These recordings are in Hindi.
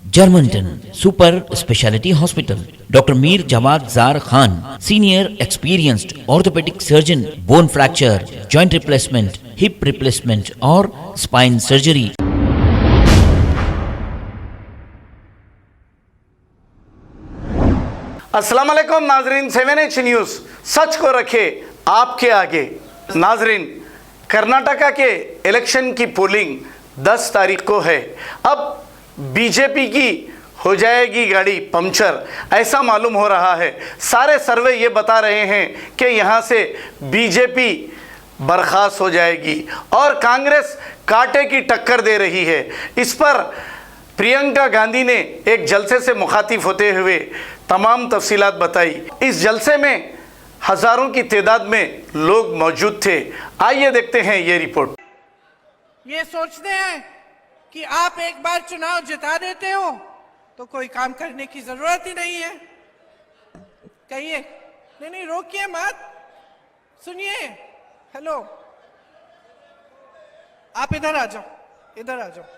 Germanton super speciality hospital, doctor Mir Jawad Jar Khan, senior experienced orthopaedic surgeon, bone fracture, joint replacement, hip replacement और स्पाइन सर्जरी। अस्सलाम वालेकुम नाजरीन, 7H न्यूज़ सच को रखे आपके आगे। नाजरीन, कर्नाटका के इलेक्शन की पोलिंग 10 तारीख को है। अब बीजेपी की हो जाएगी गाड़ी पंक्चर, ऐसा मालूम हो रहा है। सारे सर्वे ये बता रहे हैं कि यहाँ से बीजेपी बर्खास्त हो जाएगी और कांग्रेस कांटे की टक्कर दे रही है। इस पर प्रियंका गांधी ने एक जलसे से मुखातिब होते हुए तमाम तफसीलात बताई। इस जलसे में हज़ारों की तादाद में लोग मौजूद थे। आइए देखते हैं ये रिपोर्ट। ये सोचते हैं कि आप एक बार चुनाव जिता देते हो तो कोई काम करने की जरूरत ही नहीं है। कहिए, नहीं रोकिए मत, सुनिए। हेलो, आप इधर आ जाओ, इधर आ जाओ।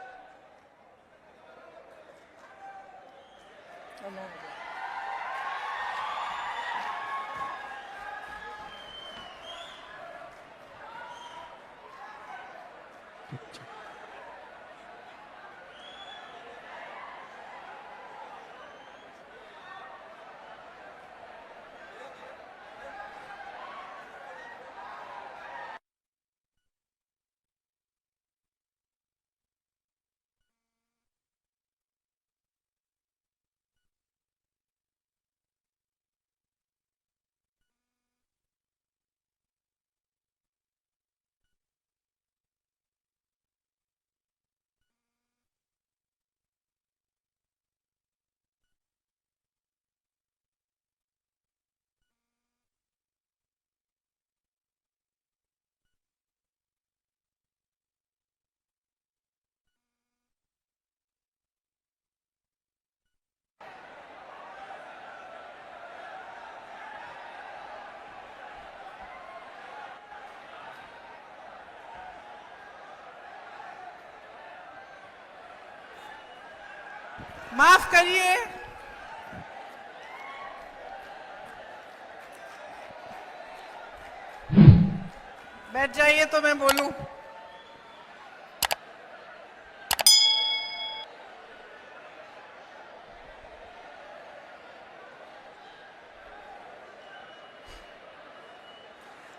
माफ करिए, बैठ जाइए तो मैं बोलूं।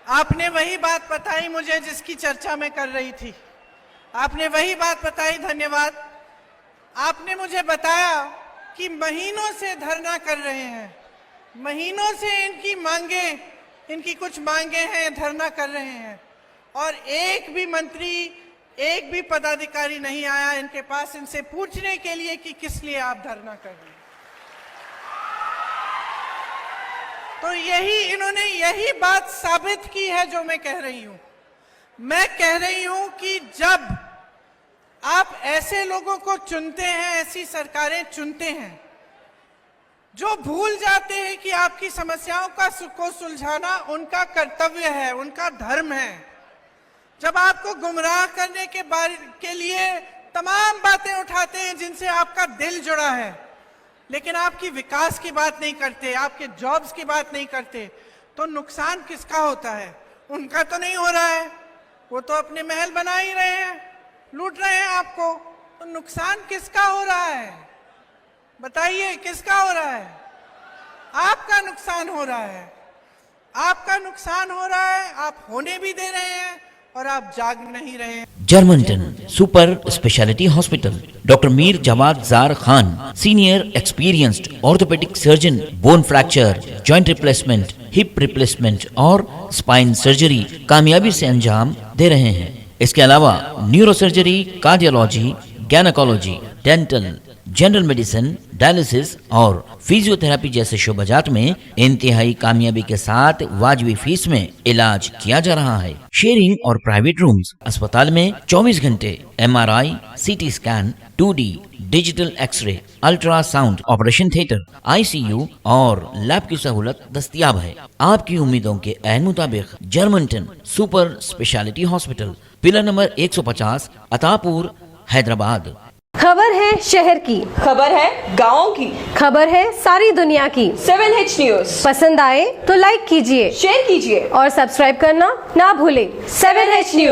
आपने वही बात बताई मुझे जिसकी चर्चा मैं कर रही थी। आपने वही बात बताई, धन्यवाद। आपने मुझे बताया कि महीनों से धरना कर रहे हैं, महीनों से इनकी कुछ मांगे हैं, धरना कर रहे हैं, और एक भी मंत्री, एक भी पदाधिकारी नहीं आया इनके पास इनसे पूछने के लिए कि किस लिए आप धरना कर रहे हैं। तो इन्होंने यही बात साबित की है जो मैं कह रही हूं। मैं कह रही हूं कि जब आप ऐसे लोगों को चुनते हैं, ऐसी सरकारें चुनते हैं जो भूल जाते हैं कि आपकी समस्याओं को सुलझाना उनका कर्तव्य है, उनका धर्म है। जब आपको गुमराह करने के लिए तमाम बातें उठाते हैं जिनसे आपका दिल जुड़ा है, लेकिन आपकी विकास की बात नहीं करते, आपके जॉब्स की बात नहीं करते, तो नुकसान किसका होता है? उनका तो नहीं हो रहा है, वो तो अपने महल बना ही रहे हैं, लूट रहे हैं आपको। तो नुकसान किसका हो रहा है? बताइए, किसका हो रहा है? आपका नुकसान हो रहा है, आपका नुकसान हो रहा है। आप होने भी दे रहे हैं और आप जाग नहीं रहे हैं। Germanten super speciality hospital, doctor Mir Jawad Jar Khan, senior experienced orthopaedic surgeon, bone fracture, joint replacement, hip replacement और स्पाइन सर्जरी कामयाबी से अंजाम दे रहे हैं। इसके अलावा neuro surgery, cardiology, gynaecology, dental, general medicine, dialysis और फिजियोथेरेपी जैसे शोबाजात में इंतहाई कामयाबी के साथ वाजिबी फीस में इलाज किया जा रहा है। शेयरिंग और प्राइवेट रूम्स, अस्पताल में 24 घंटे MRI, CT scan, 2D digital x ray, ultrasound, operation theatre, ICU और लैब की सहूलत दस्तयाब है। आपकी उम्मीदों के ऐन मुताबिक Germanten super speciality hospital, pillar number 150, Attapur, Hyderabad. खबर है शहर की, खबर है गाँव की, खबर है सारी दुनिया की। 7H न्यूज पसंद आए तो लाइक कीजिए, शेयर कीजिए और सब्सक्राइब करना ना भूलें। 7H news.